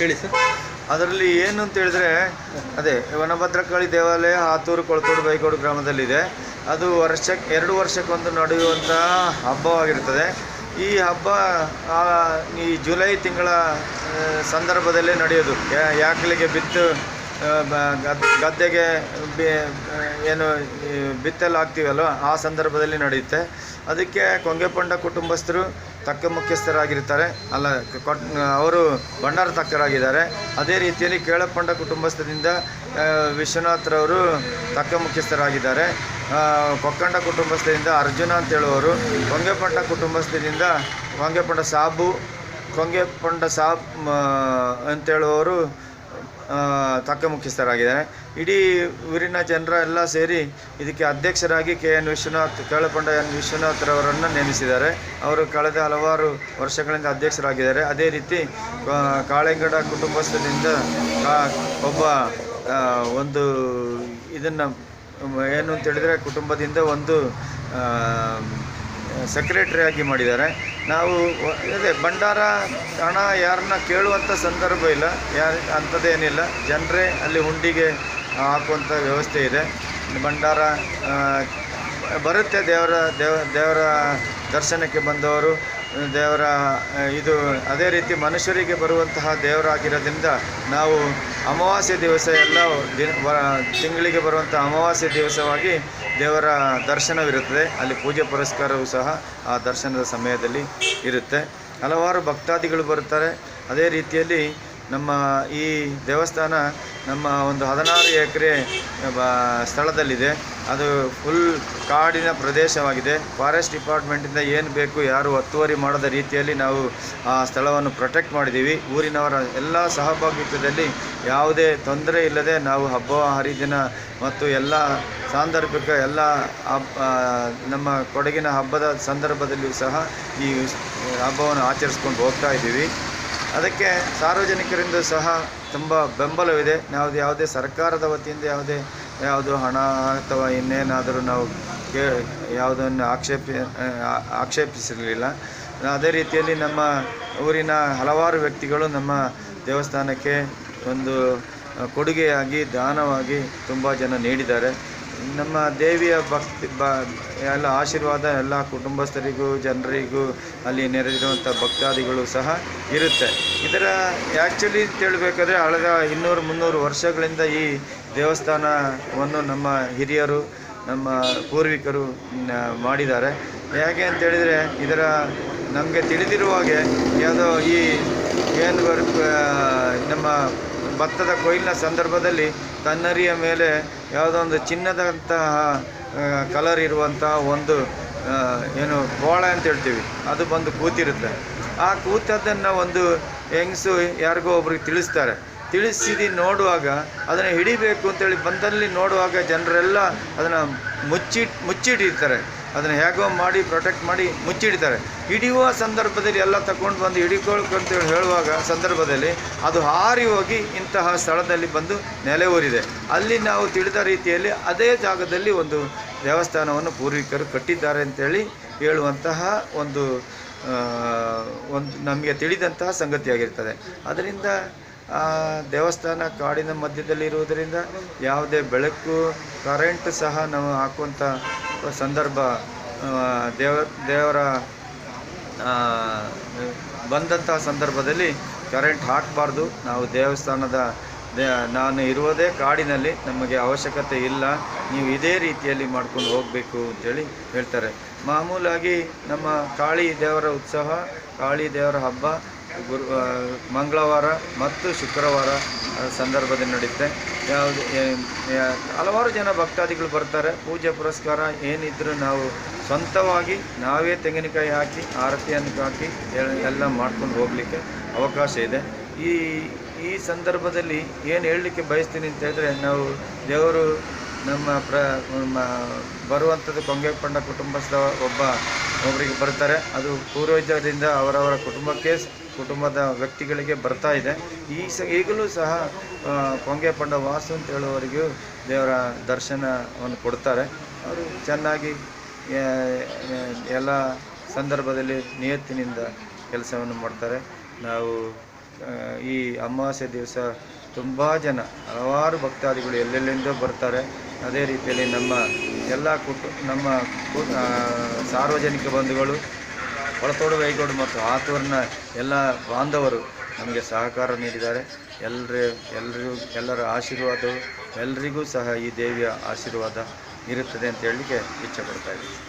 ಹೇಳಿ ಸರ್. ಅದರಲ್ಲಿ ಏನು ಅಂತ ಹೇಳಿದ್ರೆ, ಅದೇ ವನಭದ್ರಕಾಳಿ ದೇವಾಲಯ ಆತೂರು ಕೊಳತೂರು ಬೈಗೋಡು ಗ್ರಾಮದಲ್ಲಿದೆ. ಅದು 2 ವರ್ಷಕ್ಕೊಂದು ನಡೆಯುವಂತಹ ಹಬ್ಬವಾಗಿರ್ತದೆ. ಈ ಹಬ್ಬ ಈ ಜುಲೈ ತಿಂಗಳ ಸಂದರ್ಭದಲ್ಲೇ ನಡೆಯೋದು. ಯಾಕಲಿಗೆ ಬಿತ್ತು ಗದ್ದೆಗೆ ಏನು ಬಿತ್ತಲು ಹಾಕ್ತೀವಲ್ವ, ಆ ಸಂದರ್ಭದಲ್ಲಿ ನಡೆಯುತ್ತೆ. ಅದಕ್ಕೆ ಕೊಂಗೆಪಂಡ ಕುಟುಂಬಸ್ಥರು ತಕ್ಕ ಮುಖ್ಯಸ್ಥರಾಗಿರ್ತಾರೆ, ಅವರು ಭಂಡಾರ ತಕ್ಕರಾಗಿದ್ದಾರೆ. ಅದೇ ರೀತಿಯಲ್ಲಿ ಕೇಳಪಂಡ ಕುಟುಂಬಸ್ಥರಿಂದ ವಿಶ್ವನಾಥ್ರವರು ತಕ್ಕ ಮುಖ್ಯಸ್ಥರಾಗಿದ್ದಾರೆ. ಕೊಕ್ಕಂಡ ಕುಟುಂಬಸ್ಥರಿಂದ ಅರ್ಜುನ ಅಂತ ಹೇಳುವವರು, ಕೊಂಗೆಪಂಡ ಕುಟುಂಬಸ್ಥರಿಂದ ಕೊಂಗೆಪಂಡ ಸಾಬ್ ಅಂತೇಳುವವರು ತಕ್ಕ ಮುಖ್ಯಸ್ಥರಾಗಿದ್ದಾರೆ. ಇಡೀ ಊರಿನ ಜನರ ಎಲ್ಲ ಸೇರಿ ಇದಕ್ಕೆ ಅಧ್ಯಕ್ಷರಾಗಿ ಕೇಳಪಂಡ ಎನ್ ವಿಶ್ವನಾಥ್ರವರನ್ನು ನೇಮಿಸಿದ್ದಾರೆ. ಅವರು ಕಳೆದ ಹಲವಾರು ವರ್ಷಗಳಿಂದ ಅಧ್ಯಕ್ಷರಾಗಿದ್ದಾರೆ. ಅದೇ ರೀತಿ ಕಾಳೆಂಗಡ ಕುಟುಂಬಸ್ಥರಿಂದ ಒಂದು ಇದನ್ನು ಏನು ಅಂತೇಳಿದರೆ ಕುಟುಂಬದಿಂದ ಒಂದು ಸೆಕ್ರೆಟರಿಯಾಗಿ ಮಾಡಿದ್ದಾರೆ. ನಾವು ಅದೇ ಭಂಡಾರ ಹಣ ಯಾರನ್ನ ಕೇಳುವಂಥ ಸಂದರ್ಭ ಇಲ್ಲ, ಅಂಥದ್ದೇನಿಲ್ಲ. ಜನರೇ ಅಲ್ಲಿ ಹುಂಡಿಗೆ ಹಾಕುವಂಥ ವ್ಯವಸ್ಥೆ ಇದೆ. ಭಂಡಾರ ಬರುತ್ತೆ. ದೇವರ ದರ್ಶನಕ್ಕೆ ಬಂದವರು ದೇವರ ಅದೇ ರೀತಿ ಮನುಷ್ಯರಿಗೆ ಬರುವಂತಹ ದೇವರಾಗಿರೋದ್ರಿಂದ ನಾವು ಅಮಾವಾಸ್ಯೆ ದಿವಸ ತಿಂಗಳಿಗೆ ಬರುವಂಥ ಅಮಾವಾಸ್ಯೆ ದಿವಸವಾಗಿ ದೇವರ ದರ್ಶನವಿರುತ್ತದೆ. ಅಲ್ಲಿ ಪೂಜೆ ಪುರಸ್ಕಾರವೂ ಸಹ ಆ ದರ್ಶನದ ಸಮಯದಲ್ಲಿ ಇರುತ್ತೆ. ಹಲವಾರು ಭಕ್ತಾದಿಗಳು ಬರುತ್ತಾರೆ. ಅದೇ ರೀತಿಯಲ್ಲಿ ನಮ್ಮ ಈ ದೇವಸ್ಥಾನ ನಮ್ಮ ಒಂದು 16 ಎಕರೆ ಸ್ಥಳದಲ್ಲಿದೆ. ಅದು ಫುಲ್ ಕಾಡಿನ ಪ್ರದೇಶವಾಗಿದೆ. ಫಾರೆಸ್ಟ್ ಡಿಪಾರ್ಟ್ಮೆಂಟಿಂದ ಏನು ಬೇಕು ಯಾರು ಒತ್ತುವರಿ ಮಾಡದ ರೀತಿಯಲ್ಲಿ ನಾವು ಆ ಸ್ಥಳವನ್ನು ಪ್ರೊಟೆಕ್ಟ್ ಮಾಡಿದ್ದೀವಿ. ಊರಿನವರ ಎಲ್ಲ ಸಹಭಾಗಿತ್ವದಲ್ಲಿ ಯಾವುದೇ ತೊಂದರೆ ಇಲ್ಲದೆ ನಾವು ಹಬ್ಬ ಹರಿದಿನ ಮತ್ತು ಎಲ್ಲ ಸಾಂದರ್ಭಿಕ ನಮ್ಮ ಕೊಡಗಿನ ಹಬ್ಬದ ಸಂದರ್ಭದಲ್ಲಿಯೂ ಸಹ ಈ ಹಬ್ಬವನ್ನು ಆಚರಿಸ್ಕೊಂಡು ಹೋಗ್ತಾ ಇದ್ದೀವಿ. ಅದಕ್ಕೆ ಸಾರ್ವಜನಿಕರಿಂದ ಸಹ ತುಂಬ ಬೆಂಬಲವಿದೆ. ಯಾವುದೇ ಸರ್ಕಾರದ ವತಿಯಿಂದ ಯಾವುದು ಹಣ ಅಥವಾ ಇನ್ನೇನಾದರೂ ನಾವು ಯಾವುದನ್ನು ಆಕ್ಷೇಪಿಸಿರಲಿಲ್ಲ. ಅದೇ ರೀತಿಯಲ್ಲಿ ನಮ್ಮ ಊರಿನ ಹಲವಾರು ವ್ಯಕ್ತಿಗಳು ನಮ್ಮ ದೇವಸ್ಥಾನಕ್ಕೆ ಒಂದು ಕೊಡುಗೆಯಾಗಿ ದಾನವಾಗಿ ತುಂಬ ಜನ ನೀಡಿದ್ದಾರೆ. ನಮ್ಮ ದೇವಿಯ ಭಕ್ತಿ ಎಲ್ಲ ಆಶೀರ್ವಾದ ಎಲ್ಲ ಕುಟುಂಬಸ್ಥರಿಗೂ ಜನರಿಗೂ ಅಲ್ಲಿ ನೆರೆದಿರುವಂಥ ಭಕ್ತಾದಿಗಳು ಸಹ ಇರುತ್ತೆ. ಇದರ ಆ್ಯಕ್ಚುಲಿ ಹೇಳಬೇಕಾದ್ರೆ ಕಳೆದ 200-300 ವರ್ಷಗಳಿಂದ ಈ ದೇವಸ್ಥಾನವನ್ನು ನಮ್ಮ ಹಿರಿಯರು ನಮ್ಮ ಪೂರ್ವಿಕರು ಮಾಡಿದ್ದಾರೆ. ಹೇಗೆ ಅಂತೇಳಿದರೆ ನಮಗೆ ತಿಳಿದಿರುವ ಹಾಗೆ ಯಾವುದೋ ನಮ್ಮ ಭತ್ತದ ಕೊಯ್ಲಿನ ಸಂದರ್ಭದಲ್ಲಿ ಕನ್ನರಿಯ ಮೇಲೆ ಯಾವುದೋ ಒಂದು ಚಿನ್ನದಂತಹ ಕಲರ್ ಇರುವಂತಹ ಒಂದು ಬೋಳ ಅಂತ ಹೇಳ್ತೀವಿ, ಅದು ಬಂದು ಕೂತಿರುತ್ತೆ. ಆ ಕೂತದ್ದನ್ನು ಒಂದು ಹೆಂಗಸು ಯಾರಿಗೋ ಒಬ್ರಿಗೆ ತಿಳಿಸಿದ್ದು ನೋಡುವಾಗ ಅದನ್ನು ಹಿಡಿಬೇಕು ಅಂತೇಳಿ ಬಂದಲ್ಲಿ ನೋಡುವಾಗ ಜನರೆಲ್ಲ ಅದನ್ನು ಮುಚ್ಚಿಟ್ಟಿರ್ತಾರೆ. ಅದನ್ನು ಹೇಗೋ ಮಾಡಿ ಪ್ರೊಟೆಕ್ಟ್ ಮಾಡಿ ಮುಚ್ಚಿಡ್ತಾರೆ. ಹಿಡಿಯುವ ಸಂದರ್ಭದಲ್ಲಿ ಎಲ್ಲ ತಗೊಂಡು ಬಂದು ಹಿಡಿಕೊಳ್ಕಂತೇಳಿ ಹೇಳುವಾಗ ಸಂದರ್ಭದಲ್ಲಿ ಅದು ಹಾರಿ ಹೋಗಿ ಇಂತಹ ಸ್ಥಳದಲ್ಲಿ ಬಂದು ನೆಲೆ ಊರಿದೆ. ಅಲ್ಲಿ ನಾವು ತಿಳಿದ ರೀತಿಯಲ್ಲಿ ಅದೇ ಜಾಗದಲ್ಲಿ ಒಂದು ದೇವಸ್ಥಾನವನ್ನು ಪೂರ್ವಿಕರು ಕಟ್ಟಿದ್ದಾರೆ ಅಂತೇಳಿ ಹೇಳುವಂತಹ ಒಂದು ನಮಗೆ ತಿಳಿದಂತಹ ಸಂಗತಿಯಾಗಿರ್ತದೆ. ಅದರಿಂದ ದೇವಸ್ಥಾನ ಕಾಡಿನ ಮಧ್ಯದಲ್ಲಿ ಇರುವುದರಿಂದ ಯಾವುದೇ ಬೆಳಕು ಕರೆಂಟ್ ಸಹ ನಾವು ಹಾಕುವಂಥ ಸಂದರ್ಭ ದೇವರ ಬಂದಂತಹ ಸಂದರ್ಭದಲ್ಲಿ ಕರೆಂಟ್ ಹಾಕಬಾರ್ದು. ನಾವು ದೇವಸ್ಥಾನದ ನಾನು ಇರುವುದೇ ಕಾಡಿನಲ್ಲಿ, ನಮಗೆ ಅವಶ್ಯಕತೆ ಇಲ್ಲ, ನೀವು ಇದೇ ರೀತಿಯಲ್ಲಿ ಮಾಡ್ಕೊಂಡು ಹೋಗಬೇಕು ಅಂತೇಳಿ ಹೇಳ್ತಾರೆ. ಮಾಮೂಲಾಗಿ ನಮ್ಮ ಕಾಳಿ ದೇವರ ಉತ್ಸವ, ಕಾಳಿ ದೇವರ ಹಬ್ಬ ಮಂಗಳವಾರ ಮತ್ತು ಶುಕ್ರವಾರ ಸಂದರ್ಭದಲ್ಲಿ ನಡೆಯುತ್ತೆ. ಹಲವಾರು ಜನ ಭಕ್ತಾದಿಗಳು ಬರ್ತಾರೆ. ಪೂಜೆ ಪುರಸ್ಕಾರ ಏನಿದ್ರೂ ನಾವು ಸ್ವಂತವಾಗಿ ನಾವೇ ತೆಂಗಿನಕಾಯಿ ಹಾಕಿ ಆರತಿಯನ್ನು ಹಾಕಿ ಎಲ್ಲ ಮಾಡ್ಕೊಂಡು ಹೋಗಲಿಕ್ಕೆ ಅವಕಾಶ ಇದೆ. ಈ ಸಂದರ್ಭದಲ್ಲಿ ಏನು ಹೇಳಲಿಕ್ಕೆ ಬಯಸ್ತೀನಿ ಅಂತ ಹೇಳಿದ್ರೆ, ನಾವು ದೇವರು ನಮ್ಮ ಬರುವಂಥದ್ದು ಕೊಂಗೆಪಂಡ ಕುಟುಂಬದ ಒಬ್ಬರಿಗೆ ಬರ್ತಾರೆ. ಅದು ಪೂರ್ವಜರಿಂದ ಅವರವರ ಕುಟುಂಬದ ವ್ಯಕ್ತಿಗಳಿಗೆ ಬರ್ತಾ ಇದೆ. ಈಗಲೂ ಸಹ ಕೊಂಗೆಪಂಡ ವಾಸು ಅಂತ ಹೇಳುವವರಿಗೂ ದೇವರ ದರ್ಶನವನ್ನು ಕೊಡ್ತಾರೆ. ಅವರು ಚೆನ್ನಾಗಿ ಎಲ್ಲ ಸಂದರ್ಭದಲ್ಲಿ ನಿಯತ್ತಿನಿಂದ ಕೆಲಸವನ್ನು ಮಾಡ್ತಾರೆ. ನಾವು ಈ ಅಮಾವಾಸ್ಯೆ ದಿವಸ ತುಂಬ ಜನ ಹಲವಾರು ಭಕ್ತಾದಿಗಳು ಎಲ್ಲೆಲ್ಲಿಂದೋ ಬರ್ತಾರೆ. ಅದೇ ರೀತಿಯಲ್ಲಿ ನಮ್ಮ ಎಲ್ಲ ಸಾರ್ವಜನಿಕ ಬಂಧುಗಳು, ಒಳತೋಡು ವೈಗೋಡು ಮತ್ತು ಆತೂರಿನ ಎಲ್ಲ ಬಾಂಧವರು ನಮಗೆ ಸಹಕಾರ ನೀಡಿದ್ದಾರೆ. ಎಲ್ಲರ ಆಶೀರ್ವಾದವು ಎಲ್ರಿಗೂ ಸಹ ಈ ದೇವಿಯ ಆಶೀರ್ವಾದ ಇರುತ್ತದೆ ಅಂತ ಹೇಳಲಿಕ್ಕೆ ಇಚ್ಛೆ ಪಡ್ತಾ ಇದ್ದೀನಿ.